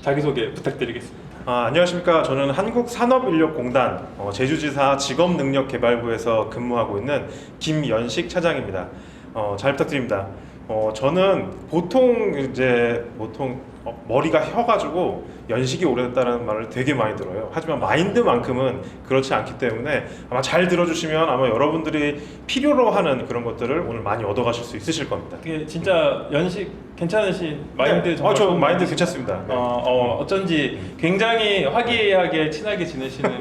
자기소개 부탁드리겠습니다. 안녕하십니까. 저는 한국산업인력공단 제주지사 직업능력개발부에서 근무하고 있는 김연식 차장입니다. 잘 부탁드립니다. 저는 보통 머리가 혀가지고 연식이 오래됐다는 말을 되게 많이 들어요. 하지만 마인드만큼은 그렇지 않기 때문에 아마 잘 들어주시면 아마 여러분들이 필요로 하는 그런 것들을 오늘 많이 얻어가실 수 있으실 겁니다. 그게 진짜 연식 괜찮으신 마인드 네. 정말 저 좋은 마인드 마인드. 괜찮습니다. 네. 어쩐지 굉장히 화기애애하게 친하게 지내시는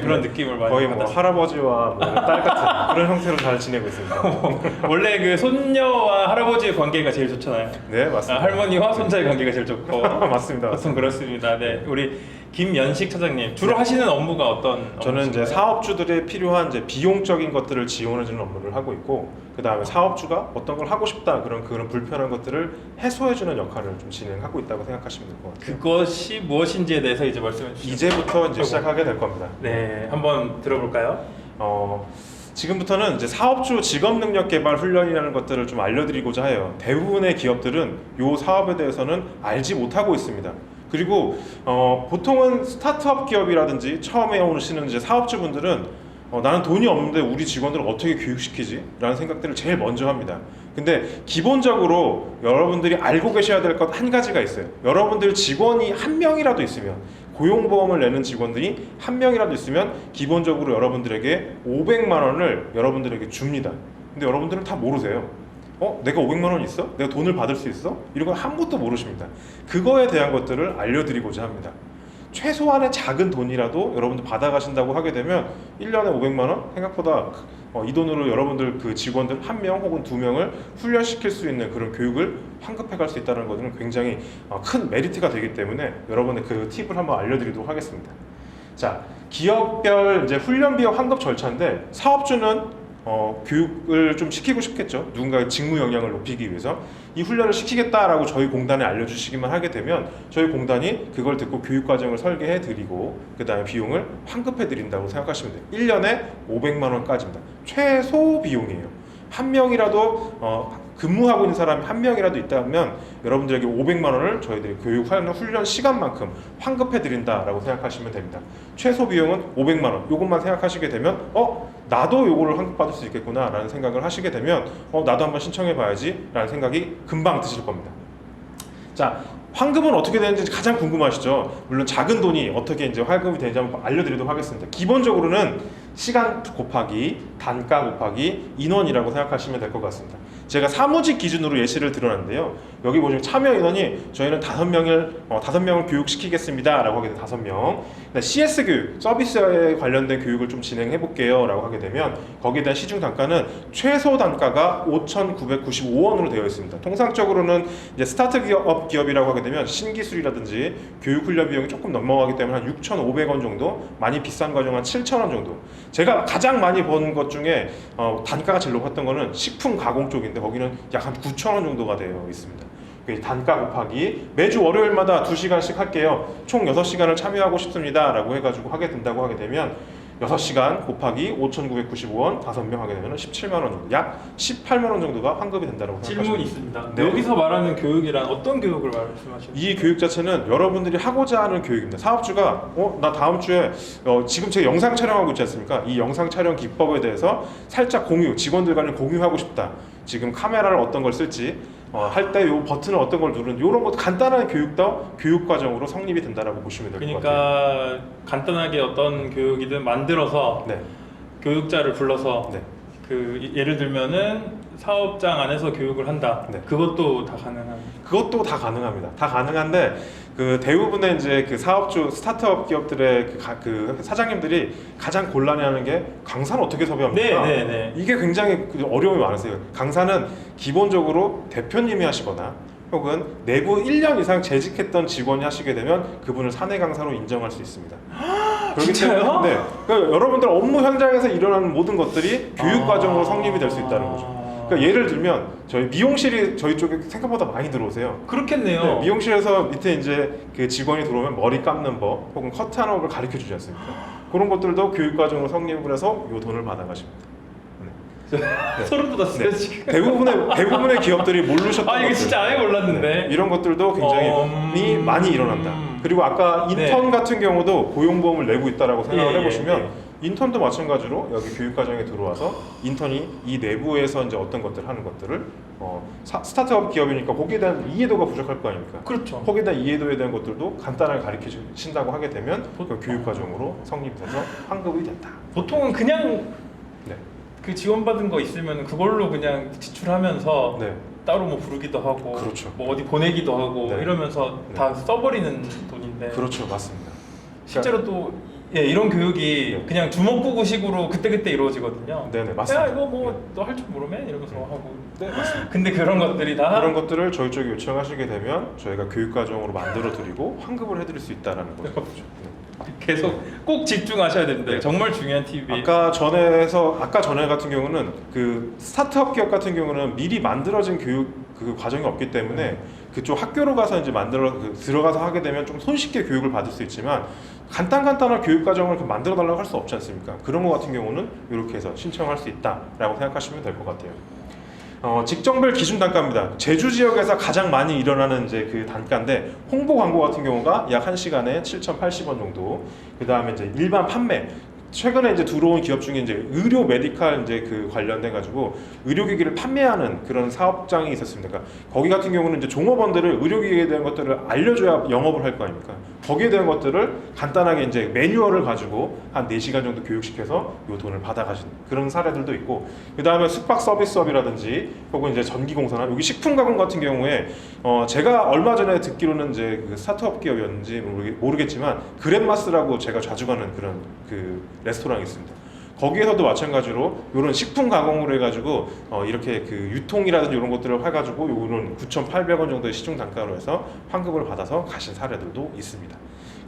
그런 느낌을 많이 거의 뭐 받았어요. 할아버지와 뭐 딸 같은 그런 형태로 잘 지내고 있습니다. 원래 그 손녀와 할아버지의 관계가 제일 좋잖아요. 네, 맞습니다. 할머니와 손자의 관계가 제일 좋고 맞습니다. 보통 그렇습니다. 네, 우리 김연식 차장님 주로 하시는 업무가 어떤? 저는 이제 업무신가요? 사업주들의 필요한 이제 비용적인 것들을 지원해주는 업무를 하고 있고, 그 다음에 사업주가 어떤 걸 하고 싶다 그런 불편한 것들을 해소해주는 역할을 좀 진행하고 있다고 생각하시면 될 것 같아요. 그것이 무엇인지에 대해서 이제 말씀해 주시죠. 이제부터 이제 시작하게 될 겁니다. 네, 한번 들어볼까요? 지금부터는 이제 사업주 직업능력개발 훈련이라는 것들을 좀 알려드리고자 해요. 대부분의 기업들은 이 사업에 대해서는 알지 못하고 있습니다. 그리고 보통은 스타트업 기업이라든지 처음에 오시는 이제 사업주분들은 나는 돈이 없는데 우리 직원들을 어떻게 교육시키지? 라는 생각들을 제일 먼저 합니다. 근데 기본적으로 여러분들이 알고 계셔야 될 것 한 가지가 있어요. 여러분들 직원이 한 명이라도 있으면, 고용보험을 내는 직원들이 한 명이라도 있으면 기본적으로 여러분들에게 500만 원을 여러분들에게 줍니다. 근데 여러분들은 다 모르세요. 내가 500만 원 있어? 내가 돈을 받을 수 있어? 이런 건 아무것도 모르십니다. 그거에 대한 것들을 알려드리고자 합니다. 최소한의 작은 돈이라도 여러분들 받아가신다고 하게 되면 1년에 500만 원? 생각보다 이 돈으로 여러분들 그 직원들 한 명 혹은 두 명을 훈련시킬 수 있는 그런 교육을 환급해 갈 수 있다는 것은 굉장히 큰 메리트가 되기 때문에 여러분의 그 팁을 한번 알려드리도록 하겠습니다. 자, 기업별 이제 훈련 비용 환급 절차인데, 사업주는 교육을 좀 시키고 싶겠죠. 누군가의 직무 역량을 높이기 위해서 이 훈련을 시키겠다라고 저희 공단에 알려주시기만 하게 되면 저희 공단이 그걸 듣고 교육 과정을 설계해 드리고 그 다음에 비용을 환급해 드린다고 생각하시면 돼요. 1년에 500만 원까지입니다. 최소 비용이에요. 한 명이라도 근무하고 있는 사람이 한 명이라도 있다면 여러분들에게 500만 원을 저희들이 교육하는 훈련 시간만큼 환급해 드린다라고 생각하시면 됩니다. 최소 비용은 500만 원. 이것만 생각하시게 되면 나도 요거를 환급받을 수 있겠구나 라는 생각을 하시게 되면 나도 한번 신청해 봐야지 라는 생각이 금방 드실 겁니다. 자, 환급은 어떻게 되는지 가장 궁금하시죠? 물론 작은 돈이 어떻게 이제 환급이 되는지 한번 알려드리도록 하겠습니다. 기본적으로는 시간 곱하기 단가 곱하기 인원이라고 생각하시면 될 것 같습니다. 제가 사무직 기준으로 예시를 들어놨는데요. 여기 보시면 참여 인원이 저희는 5명을 교육시키겠습니다 라고 하게 되면 5명. CS 교육, 서비스에 관련된 교육을 좀 진행해 볼게요 라고 하게 되면 거기에 대한 시중 단가는 최소 단가가 5,995원으로 되어 있습니다. 통상적으로는 이제 스타트업 기업이라고 하게 되면 신기술이라든지 교육 훈련 비용이 조금 넘어가기 때문에 한 6,500원 정도, 많이 비싼 과정 한 7,000원 정도. 제가 가장 많이 번 것 중에 단가가 제일 높았던 거는 식품 가공 쪽인데 거기는 약 한 9,000원 정도가 되어 있습니다. 단가 곱하기 매주 월요일마다 2시간씩 할게요. 총 6시간을 참여하고 싶습니다 라고 해가지고 하게 된다고 하게 되면 6시간 곱하기 5,995원 5명 하게 되면 17만 원 정도, 약 18만 원 정도가 환급이 된다고 생각하시면 질문이 있습니다. 네. 여기서 말하는 교육이란 어떤 교육을 말씀하시는 이 교육 자체는 여러분들이 하고자 하는 교육입니다. 사업주가 나 다음 주에 지금 제가 영상 촬영하고 있지 않습니까? 이 영상 촬영 기법에 대해서 살짝 직원들 간에 공유하고 싶다. 지금 카메라를 어떤 걸 쓸지 할 때 요 버튼을 어떤 걸 누르는지 이런 것 간단한 교육도 교육 과정으로 성립이 된다라고 보시면 될 것 같아요. 그러니까 간단하게 어떤 교육이든 만들어서 네. 교육자를 불러서 네. 예를 들면은 사업장 안에서 교육을 한다. 네. 그것도 다 가능한. 그것도 다 가능합니다. 다 가능한데 대부분의 이제 사업주 스타트업 기업들의 그 사장님들이 가장 곤란해하는 게 강사는 어떻게 섭외합니까? 네. 이게 굉장히 어려움이 많으세요. 강사는 기본적으로 대표님이 하시거나 혹은 내부 1년 이상 재직했던 직원이 하시게 되면 그분을 사내 강사로 인정할 수 있습니다. 진짜요? 네. 그러니까 여러분들 업무 현장에서 일어나는 모든 것들이 교육 과정으로 성립이 될 수 있다는 거죠. 그러니까 예를 들면 저희 미용실이 저희 쪽에 생각보다 많이 들어오세요. 그렇겠네요. 네, 미용실에서 밑에 이제 그 직원이 들어오면 머리 감는 법 혹은 커트하는 법을 가르쳐 주지 않습니까? 그런 것들도 교육 과정으로 성립을 해서 이 돈을 받아가십니다. 네. 소름 돋았어요 네. 지금. 대부분의 기업들이 모르셨던 아 이거 것들. 진짜 아예 몰랐는데. 네, 이런 것들도 굉장히 많이 일어난다. 그리고 아까 인턴 네. 같은 경우도 고용보험을 내고 있다라고 생각을 예, 해보시면 예. 인턴도 마찬가지로 여기 교육과정에 들어와서 인턴이 이 내부에서 이제 어떤 것들 하는 것들을 스타트업 기업이니까 거기에 대한 이해도가 부족할 거 아닙니까? 그렇죠. 거기에 대한 이해도에 대한 것들도 간단하게 가르쳐 주신다고 하게 되면 그 교육과정으로 성립돼서 환급이 된다. 보통은 그냥 네. 그 지원받은 거 있으면 그걸로 그냥 지출하면서 네. 따로 뭐 부르기도 하고 그렇죠. 뭐 어디 보내기도 하고 네. 이러면서 네. 다 써버리는 돈인데 그렇죠. 맞습니다. 실제로 또 예, 이런 교육이 네. 그냥 주먹구구식으로 그때그때 이루어지거든요. 네네, 맞습니다. 야 이거 뭐 네. 너 할 줄 모르면 이러면서 하고. 네, 맞습니다. 근데 그런 것들이 다 그런 것들을 저희 쪽에 요청하시게 되면 저희가 교육과정으로 만들어드리고 환급을 해드릴 수 있다는 거죠. 계속 꼭 집중하셔야 됩니다. 네. 정말 중요한 팁이. 아까 전에 같은 경우는 그 스타트업 기업 같은 경우는 미리 만들어진 교육 그 과정이 없기 때문에 그쪽 학교로 가서 이제 들어가서 하게 되면 좀 손쉽게 교육을 받을 수 있지만 간단한 교육 과정을 만들어 달라고 할 수 없지 않습니까? 그런 것 같은 경우는 이렇게 해서 신청할 수 있다라고 생각하시면 될 것 같아요. 직종별 기준 단가입니다. 제주 지역에서 가장 많이 일어나는 이제 그 단가인데 홍보 광고 같은 경우가 약 1시간에 7,080원 정도. 그 다음에 이제 일반 판매. 최근에 이제 들어온 기업 중에 이제 의료 메디칼 이제 그 관련돼 가지고 의료기기를 판매하는 그런 사업장이 있었습니다. 그러니까 거기 같은 경우는 이제 종업원들을 의료기기에 대한 것들을 알려줘야 영업을 할 거 아닙니까? 거기에 대한 것들을 간단하게 이제 매뉴얼을 가지고 한 4시간 정도 교육시켜서 요 돈을 받아가시는 그런 사례들도 있고, 그 다음에 숙박 서비스업이라든지 혹은 이제 전기공사나 여기 식품가공 같은 경우에 제가 얼마 전에 듣기로는 이제 그 스타트업 기업이었는지 모르겠지만 그랜마스라고 제가 자주 가는 그런 그 레스토랑이 있습니다. 거기에서도 마찬가지로 이런 식품 가공을 해가지고 이렇게 그 유통이라든지 이런 것들을 해가지고 요런 9,800원 정도의 시중 단가로 해서 환급을 받아서 가신 사례들도 있습니다.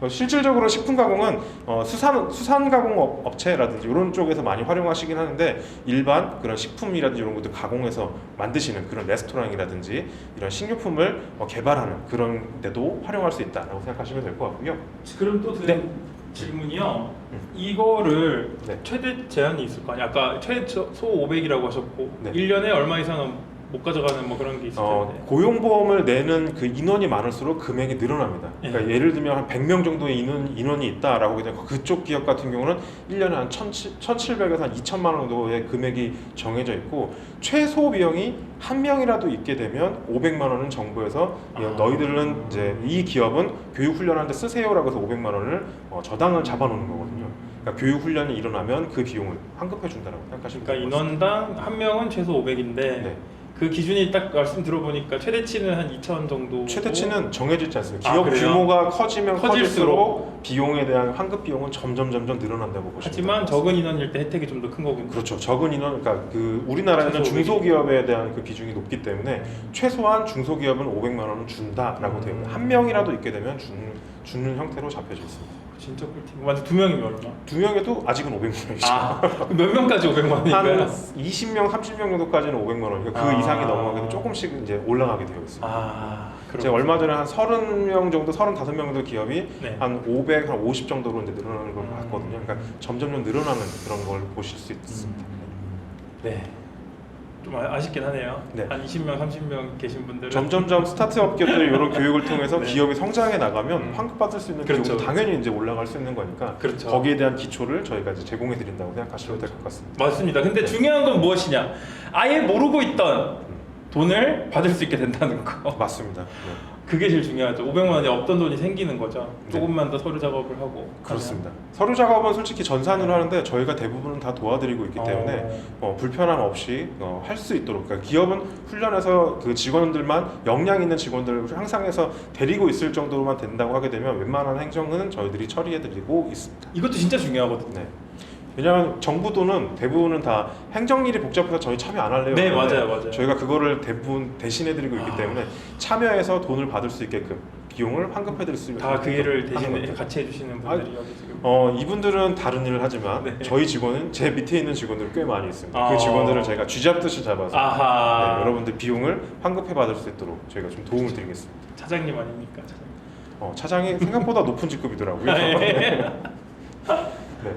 실질적으로 식품 가공은 수산 가공 업체라든지 이런 쪽에서 많이 활용하시긴 하는데 일반 그런 식품이라든지 이런 것들 가공해서 만드시는 그런 레스토랑이라든지 이런 식료품을 개발하는 그런 데도 활용할 수 있다라고 생각하시면 될 것 같고요. 그럼 또 드린 질문이요. 이거를 네. 최대 제한이 있을 거 아니야? 아까 최소 500이라고 하셨고 네. 1년에 얼마 이상은 못 가져가는 뭐 그런 게 있을 텐데. 고용보험을 내는 그 인원이 많을수록 금액이 늘어납니다. 그러니까 예를 들면 한 100명 정도의 인원이 있다라고 하게 되면 그쪽 기업 같은 경우는 1년에 한 1,700에서 한 2천만 원 정도의 금액이 정해져 있고 최소 비용이 한 명이라도 있게 되면 500만 원은 정부에서 너희들은 이제 이 기업은 교육 훈련하는데 쓰세요라고 해서 500만 원을 저당을 잡아놓는 거거든요. 그러니까 교육 훈련이 일어나면 그 비용을 환급해 준다라고 생각하시면 그러니까 될 것 같습니다. 인원당 한 명은 최소 500인데 네. 그 기준이 딱 말씀 들어보니까 최대치는 한 2천 정도. 최대치는 정해지지 않습니다. 아, 기업 그래요? 규모가 커지면 커질수록 커질수록 비용에 대한 환급 비용은 점점 늘어난다고 보시면 하지만 됩니다. 적은 인원일 때 혜택이 좀 더 큰 거군요. 그렇죠. 적은 인원, 그러니까 그 우리나라에는 최소 중소기업에 대한 그 비중이 높기 때문에 최소한 중소기업은 500만 원은 준다라고 되어 있는 한 명이라도 있게 되면 주는 형태로 잡혀져 있습니다. 진짜 꿀팁. 완전 두 명이면 얼마? 두 명에도 아직은 500만 원이죠. 아, 몇 명까지 500만 한 원인가요? 20명, 30명 정도까지는 500만 원이고 그 아. 이상이 넘어가게 조금씩 이제 올라가게 되어 있습니다. 아, 제가 얼마 전에 한 30명 정도, 35명 정도 기업이 네. 한 500, 한 50 정도로 이제 늘어나는 걸 봤거든요. 그러니까 점점 늘어나는 그런 걸 보실 수 있습니다. 네. 좀 아쉽긴 하네요. 네. 한 20명, 30명 계신 분들은 점점점 스타트업 기업들이 이런 교육을 통해서 네. 기업이 성장해 나가면 환급받을 수 있는 그렇죠. 비용도 당연히 이제 올라갈 수 있는 거니까 그렇죠. 거기에 대한 기초를 저희가 이제 제공해 드린다고 생각하시면 될 것 같습니다. 맞습니다. 근데 네. 중요한 건 무엇이냐? 아예 모르고 있던 돈을 받을 수 있게 된다는 거. 맞습니다. 네. 그게 제일 중요하죠. 500만 원이 없던 돈이 생기는 거죠. 네. 조금만 더 서류 작업을 하고. 그렇습니다. 서류 작업은 솔직히 전산으로 하는데 저희가 대부분은 다 도와드리고 있기 때문에 불편함 없이 할 수 있도록, 그러니까 기업은 훈련해서 그 직원들만 역량 있는 직원들을 향상해서 데리고 있을 정도로만 된다고 하게 되면 웬만한 행정은 저희들이 처리해드리고 있습니다. 이것도 진짜 중요하거든요. 네. 왜냐하면 정부도는 대부분은 다 행정일이 복잡해서 저희 참여 안 할래요. 네, 하는데 맞아요. 저희가 그거를 대부분 대신해드리고 있기 때문에 참여해서 돈을 받을 수 있게끔 비용을 환급해드릴 수 있게끔 다 그 일을 하는 대신 것들. 같이 해주시는 분들이 여기 지금. 이분들은 다른 일을 하지만 네. 저희 직원은 제 밑에 있는 직원들 꽤 많이 있습니다. 그 아. 직원들을 저희가 쥐잡듯이 잡아서 아하. 네, 여러분들 비용을 환급해 받을 수 있도록 저희가 좀 도움을 드리겠습니다. 차장님 아닙니까? 차장님. 차장이 생각보다 높은 직급이더라고요. 네. 네.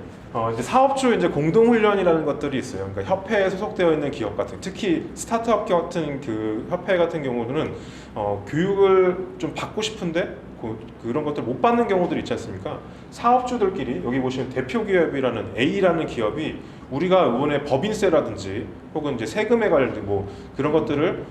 이제 사업주 이제 공동 훈련이라는 것들이 있어요. 그러니까 협회에 소속되어 있는 기업 같은, 특히 스타트업 같은 그 협회 같은 경우는 교육을 좀 받고 싶은데 그런 것들 못 받는 경우들이 있지 않습니까? 사업주들끼리 여기 보시면 대표 기업이라는 A라는 기업이 우리가 이번에 법인세라든지 혹은 이제 세금에 관련된 뭐 그런 것들을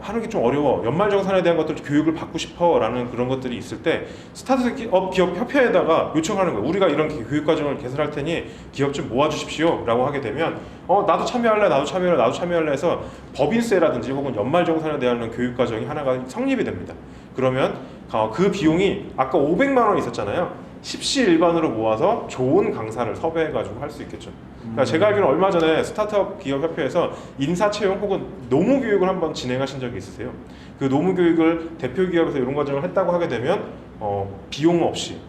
하는 게 좀 어려워, 연말정산에 대한 것들 교육을 받고 싶어라는 그런 것들이 있을 때 스타트업 기업 협회에다가 요청하는 거예요. 우리가 이런 교육 과정을 개설할 테니 기업 좀 모아주십시오라고 하게 되면 나도 참여할래 해서 법인세라든지 혹은 연말정산에 대한 교육 과정이 하나가 성립이 됩니다. 그러면 그 비용이 아까 500만 원 있었잖아요. 십시일반으로 모아서 좋은 강사를 섭외해가지고 할 수 있겠죠. 그러니까 제가 알기로는 얼마 전에 스타트업 기업 협회에서 인사 채용 혹은 노무 교육을 한번 진행하신 적이 있으세요. 그 노무 교육을 대표 기업에서 이런 과정을 했다고 하게 되면 비용 없이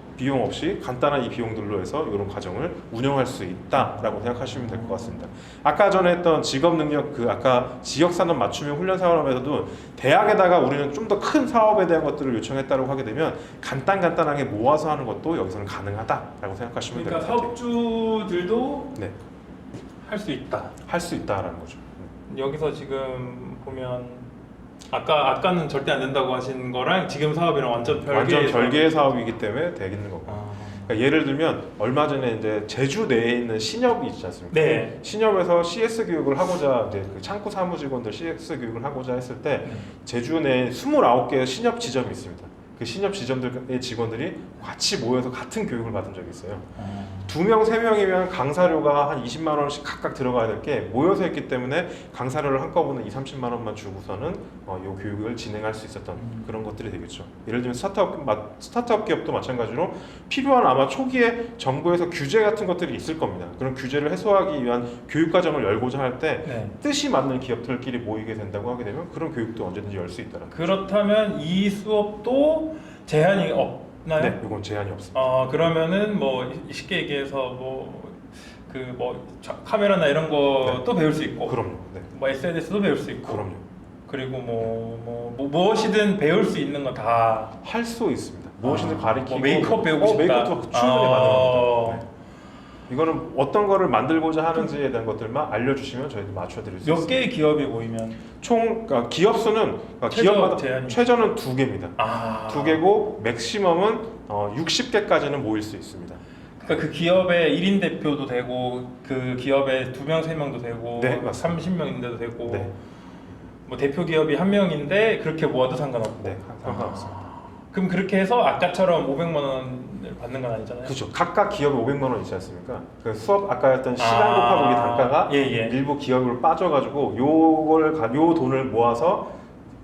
간단한 이 비용들로 해서 이런 과정을 운영할 수 있다라고 생각하시면 될 것 같습니다. 아까 전에 했던 직업 능력 아까 지역 산업 맞춤형 훈련 사업에서도 대학에다가 우리는 좀 더 큰 사업에 대한 것들을 요청했다고 하게 되면 간단하게 모아서 하는 것도 여기서는 가능하다라고 생각하시면 될 것 그러니까 같아요. 사업주들도 네, 할 수 있다. 할 수 있다라는 거죠. 여기서 지금 보면 아까는 절대 안 된다고 하신 거랑 지금 사업이랑 완전 별개의 사업이기 때문에 되겠는 거고. 그러니까 예를 들면 얼마 전에 이제 제주 내에 있는 신협이 있지 않습니까? 네. 신협에서 CS 교육을 하고자 이제 그 창구 사무직원들 CS 교육을 하고자 했을 때 제주 내에 29개의 신협 지점이 있습니다. 그 신협 지점들의 직원들이 같이 모여서 같은 교육을 받은 적이 있어요. 2명, 3명이면 강사료가 한 20만 원씩 각각 들어가야 될 게 모여서 했기 때문에 강사료를 한꺼번에 20-30만 원만 주고서는 이 교육을 진행할 수 있었던 그런 것들이 되겠죠. 예를 들면 스타트업 기업도 마찬가지로 필요한 아마 초기에 정부에서 규제 같은 것들이 있을 겁니다. 그런 규제를 해소하기 위한 교육 과정을 열고자 할 때 네. 뜻이 맞는 기업들끼리 모이게 된다고 하게 되면 그런 교육도 언제든지 열 수 있다는 거죠. 그렇다면 이 수업도 제한이 없나요? 네, 이건 제한이 없습니다. 그러면은 뭐 쉽게 얘기해서 카메라나 이런 것도 배울 수 있고, 그럼요. 네. 뭐 SNS도 배울 수 있고, 그럼요. 그리고 무엇이든 배울 수 있는 거 다 할 수 있습니다. 무엇이든 가리키고 메이크업 배우고 싶다. 메이크업도 충분히 가능합니다. 네. 이거는 어떤 거를 만들고자 하는지에 대한 것들만 알려주시면 저희도 맞춰드릴 수 몇 있습니다. 개의 기업이 모이면 그러니까 기업 수는 기업마다 최저는 2개입니다. 2개고 맥시멈은 60개까지는 모일 수 있습니다. 그러니까 그 기업의 1인 대표도 되고 그 기업의 2명, 3명도 되고 네, 맞습니다. 30명인데도 되고 네. 뭐 대표 기업이 1명인데 그렇게 모아도 상관없고. 네, 상관없습니다. 그럼 그렇게 해서 아까처럼 500만 원을 받는 건 아니잖아요. 그렇죠. 각각 기업에 500만 원 있지 않습니까? 그 수업 아까 했던 시간 곱하기 단가가 일부 기업으로 빠져가지고 요 돈을 모아서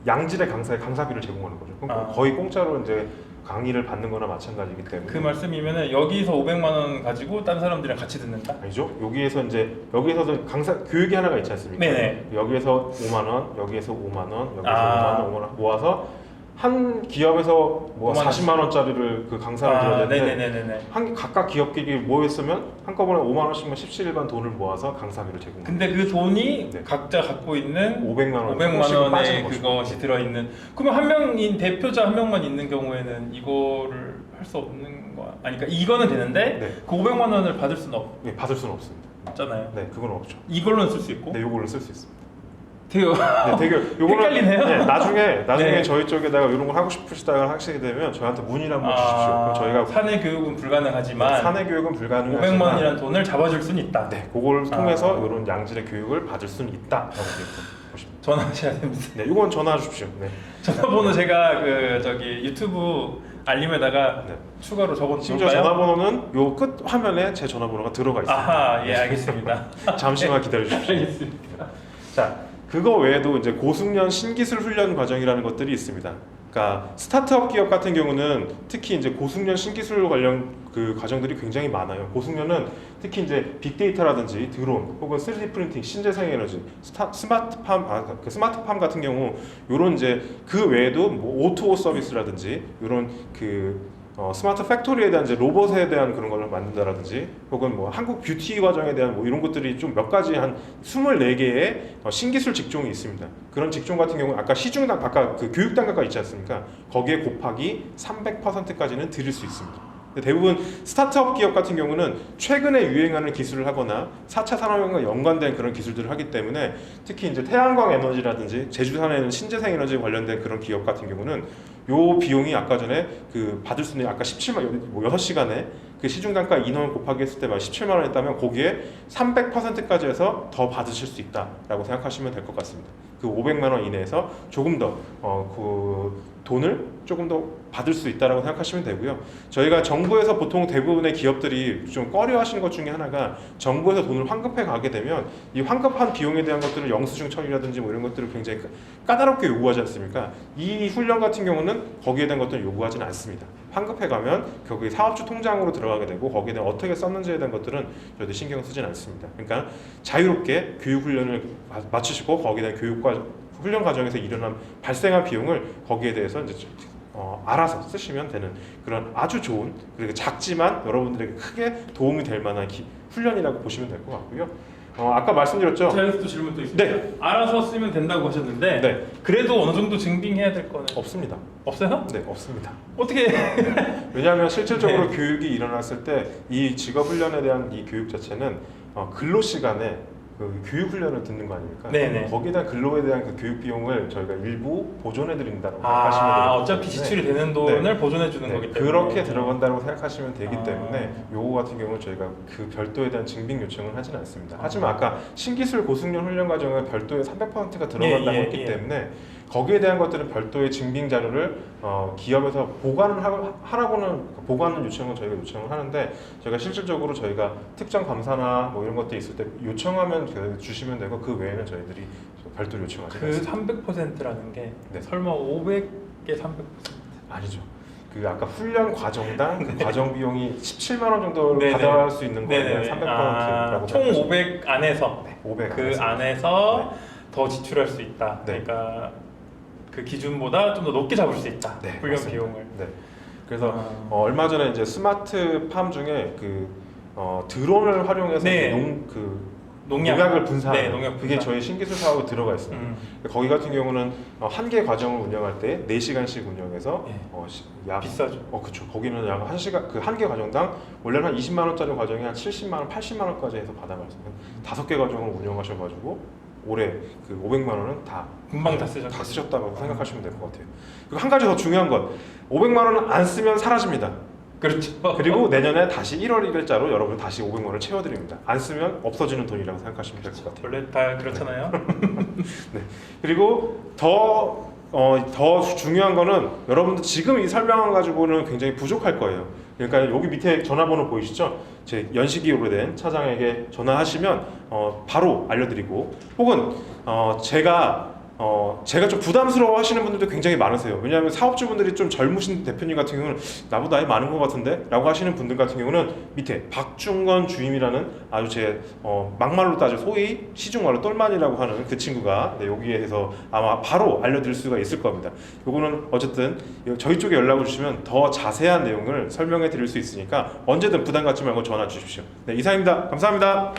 양질의 강사비를 제공하는 거죠. 그럼 거의 공짜로 이제 강의를 받는 거나 마찬가지이기 때문에. 그 말씀이면은 여기서 500만 원 가지고 딴 사람들이랑 같이 듣는다? 아니죠. 여기서도 강사 교육이 하나가 있지 않습니까? 네네. 여기에서 5만 원, 여기에서 5만 원, 여기서 5만 원 모아서 한 기업에서 40만 원짜리를 그 강사를 들어야 되는데 각각 기업끼리 모였으면 한꺼번에 5만 원씩만 17일간 돈을 모아서 강사비를 제공합니다. 근데 그 돈이 각자 갖고 있는 500만 원의 그것이 들어있는. 그러면 한 명인 대표자 한 명만 있는 경우에는 이거를 할 수 없는 거야. 그러니까 이거는 되는데 그 500만 원을 받을 수는 받을 수는 없습니다. 없잖아요. 네, 그건 없죠. 이걸로는 쓸 수 있고. 네, 요걸로 쓸 수 있습니다. 되게 요거는 헷갈리네요. 네, 나중에 저희 쪽에다가 이런 걸 하고 싶으시다가 하시게 되면 저희한테 문의를 한번 주십시오. 그럼 저희가 사내 교육은 불가능하지만 사내 교육은 불가능하지만 500만 원이라는 돈을 잡아줄 수는 있다. 네, 그걸 통해서 이런 양질의 교육을 받을 수는 있다라고 보시면. 전화하셔야 됩니다. 네, 이건 전화 주십시오. 네. 전화번호 제가 유튜브 알림에다가 추가로 적어놓을까요? 심지어 전화번호는 요 끝 화면에 제 전화번호가 들어가 있습니다. 아하, 예, 알겠습니다. 잠시만 기다려 주십시오. 알겠습니다. 자, 그거 외에도 이제 고숙련 신기술 훈련 과정이라는 것들이 있습니다. 그러니까 스타트업 기업 같은 경우는 특히 이제 고숙련 신기술 관련 그 과정들이 굉장히 많아요. 고숙련은 특히 이제 빅데이터라든지 드론 혹은 3D 프린팅, 신재생 에너지, 스마트팜 같은 경우 요런 이제 그 외에도 뭐 오토 서비스라든지 요런 스마트 팩토리에 대한 이제 로봇에 대한 그런 걸 만든다라든지 혹은 뭐 한국 뷰티 과정에 대한 뭐 이런 것들이 좀 몇 가지 한 24개의 신기술 직종이 있습니다. 그런 직종 같은 경우는 아까 아까 그 교육 단가가 있지 않습니까? 거기에 곱하기 300%까지는 드릴 수 있습니다. 근데 대부분 스타트업 기업 같은 경우는 최근에 유행하는 기술을 하거나 4차 산업혁명과 연관된 그런 기술들을 하기 때문에 특히 이제 태양광 에너지라든지 제주산에는 신재생 에너지 관련된 그런 기업 같은 경우는 요 비용이 아까 전에 그 받을 수 있는 아까 17만 뭐 6시간에 그 시중 단가 인원 곱하기 했을 때 17만 원 했다면 거기에 300%까지 해서 더 받으실 수 있다라고 생각하시면 될 것 같습니다. 그 500만 원 이내에서 조금 더 그 돈을 조금 더 받을 수 있다라고 생각하시면 되고요. 저희가 정부에서 보통 대부분의 기업들이 좀 꺼려하시는 것 중에 하나가 정부에서 돈을 환급해 가게 되면 이 환급한 비용에 대한 것들을 영수증 처리라든지 뭐 이런 것들을 굉장히 까다롭게 요구하지 않습니까? 이 훈련 같은 경우는 거기에 대한 것들을 요구하지는 않습니다. 환급해 가면 거기 사업주 통장으로 들어가게 되고 거기에 대한 어떻게 썼는지에 대한 것들은 저희도 신경 쓰진 않습니다. 그러니까 자유롭게 교육 훈련을 마치시고 거기에 대한 훈련 과정에서 일어난 발생한 비용을 거기에 대해서 이제 알아서 쓰시면 되는 그런 아주 좋은 그리고 작지만 여러분들에게 크게 도움이 될 만한 훈련이라고 보시면 될 것 같고요. 아까 말씀드렸죠. 제가 또 질문 또 있습니다. 네. 알아서 쓰면 된다고 하셨는데 네. 그래도 어느 정도 증빙해야 될 거는 없습니다. 없어요? 네, 없습니다. 어떻게? 왜냐하면 실질적으로 네. 교육이 일어났을 때 이 직업 훈련에 대한 이 교육 자체는 근로 시간에 그 교육 훈련을 듣는 거 아닙니까? 네네. 거기에 대한 근로에 대한 그 교육 비용을 저희가 일부 보존해 드린다고 생각하시면 됩니다. 어차피 지출이 되는 돈을 보존해 주는 거기 때문에 그렇게 들어간다고 생각하시면 되기 때문에 아. 요거 같은 경우는 저희가 그 별도에 대한 증빙 요청을 하지는 않습니다. 하지만 아까 신기술 고승련 훈련 과정에 별도의 300%가 들어간다고 했기 때문에 거기에 대한 것들은 별도의 증빙 자료를 기업에서 보관을 요청은 저희가 요청을 하는데 저희가 실질적으로 저희가 특정 감사나 뭐 이런 것들이 있을 때 요청하면 주시면 되고 그 외에는 저희들이 별도로 요청하지 않습니다. 그 300%라는 게 네. 설마 500에 300%? 아니죠. 그 아까 훈련 과정당 그 과정 비용이 17만 원 정도를 네네. 받아갈 수 있는 거에 300%라고 총 500 안에서 네, 500 그 안에서 네. 더 지출할 수 있다. 네. 그러니까 그 기준보다 좀 더 높게 잡을 수 있다. 네, 훈련 맞습니다. 비용을. 네. 그래서 얼마 전에 이제 스마트팜 중에 그 드론을 활용해서 네. 농약을 분사하는 네, 농약 그게 분사. 저희 신기술 사업에 들어가 있습니다. 거기 같은 경우는 한 개 과정을 운영할 때 4시간씩 운영해서 약 비싸죠. 그렇죠. 거기는 약 1시간 그 한 개 과정당 원래는 한 20만 원짜리 과정이 한 70만 원, 80만 원까지 해서 받아갈 수 있는 5개 과정을 운영하셔 가지고 올해 그 500만 원은 금방 다 쓰셨다고 생각하시면 될 것 같아요. 그리고 한 가지 더 중요한 건 500만 원은 안 쓰면 사라집니다. 그렇죠. 그리고 내년에 다시 1월 1일자로 여러분 다시 500만 원을 채워드립니다. 안 쓰면 없어지는 돈이라고 생각하시면 될 것 같아요. 원래 다 그렇잖아요. 네. 그리고 더 중요한 거는 여러분들 지금 이 설명을 가지고는 굉장히 부족할 거예요. 그러니까 여기 밑에 전화번호 보이시죠? 제 연식이 오래된 차장에게 전화하시면 바로 알려드리고 혹은 제가 좀 부담스러워 하시는 분들도 굉장히 많으세요. 왜냐하면 사업주분들이 좀 젊으신 대표님 같은 경우는 나보다 나이 많은 것 같은데? 라고 하시는 분들 같은 경우는 밑에 박중건 주임이라는 아주 제 막말로 따져 소위 시중말로 똘만이라고 하는 그 친구가 여기에서 아마 바로 알려드릴 수가 있을 겁니다. 요거는 어쨌든 저희 쪽에 연락을 주시면 더 자세한 내용을 설명해 드릴 수 있으니까 언제든 부담 갖지 말고 전화 주십시오. 네, 이상입니다. 감사합니다.